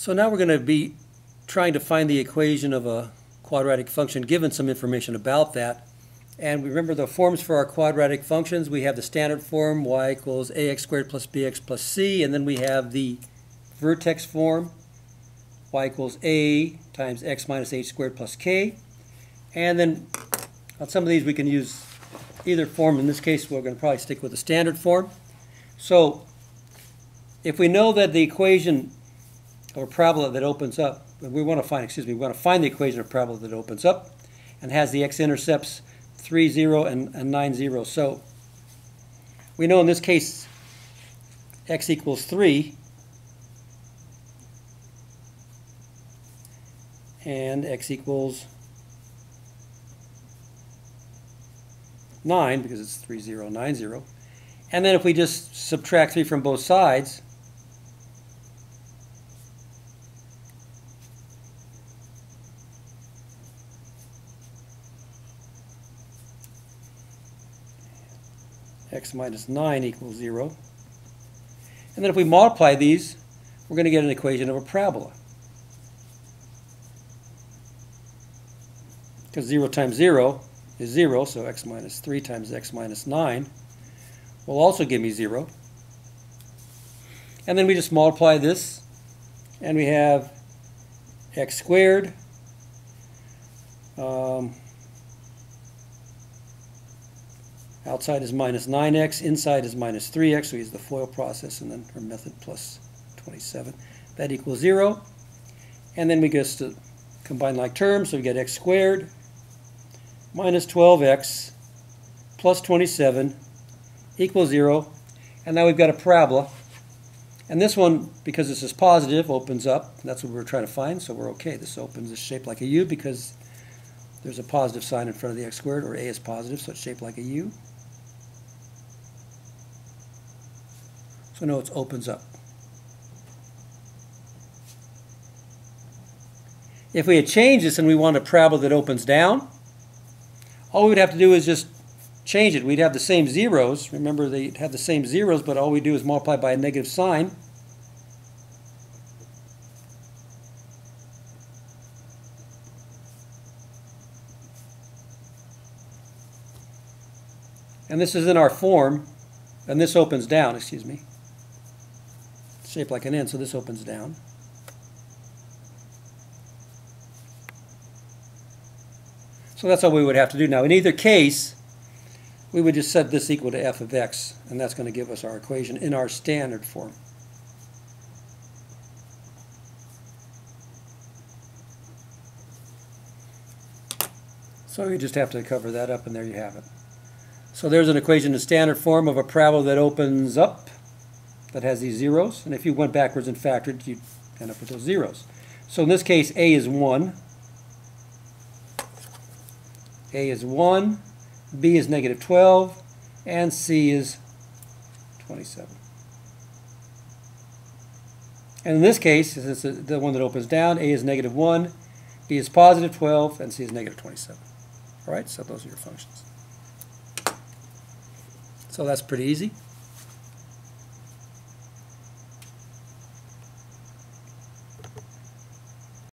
So now we're going to be trying to find the equation of a quadratic function given some information about that. And remember the forms for our quadratic functions. We have the standard form, y equals ax squared plus bx plus c, and then we have the vertex form, y equals a times x minus h squared plus k. And then on some of these we can use either form. In this case we're going to probably stick with the standard form. So if we know that the equation or parabola that opens up, we want to find the equation of parabola that opens up and has the x-intercepts 3, 0, and 9, 0. So we know in this case x equals 3 and x equals 9 because it's 3, 0, 9, 0. And then if we just subtract 3 from both sides, x minus 9 equals 0. And then if we multiply these, we're going to get an equation of a parabola. Because 0 times 0 is 0, so x minus 3 times x minus 9 will also give me 0. And then we just multiply this, and we have x squared outside is minus 9x, inside is minus 3x, so we use the FOIL process and then our method plus 27. That equals 0. And then we just combine like terms, so we get x squared minus 12x plus 27 equals 0. And now we've got a parabola. And this one, because this is positive, opens up. That's what we're trying to find, so we're okay. This opens, it's shaped like a U because there's a positive sign in front of the x squared, or a is positive, so it's shaped like a U. So no, it opens up. If we had changed this and we want a parabola that opens down, all we would have to do is just change it. We'd have the same zeros. Remember, they have the same zeros, but all we do is multiply by a negative sign. And this is in our form, and this opens down, excuse me. It's shaped like an N, so this opens down. So that's all we would have to do now. In either case, we would just set this equal to f of x, and that's going to give us our equation in our standard form. So you just have to cover that up, and there you have it. So there's an equation in standard form of a parabola that opens up, that has these zeros, and if you went backwards and factored, you'd end up with those zeros. So in this case, a is 1, a is 1, b is negative 12, and c is 27. And in this case, since it's the one that opens down, a is negative 1, b is positive 12, and c is negative 27. All right, so those are your functions. So that's pretty easy.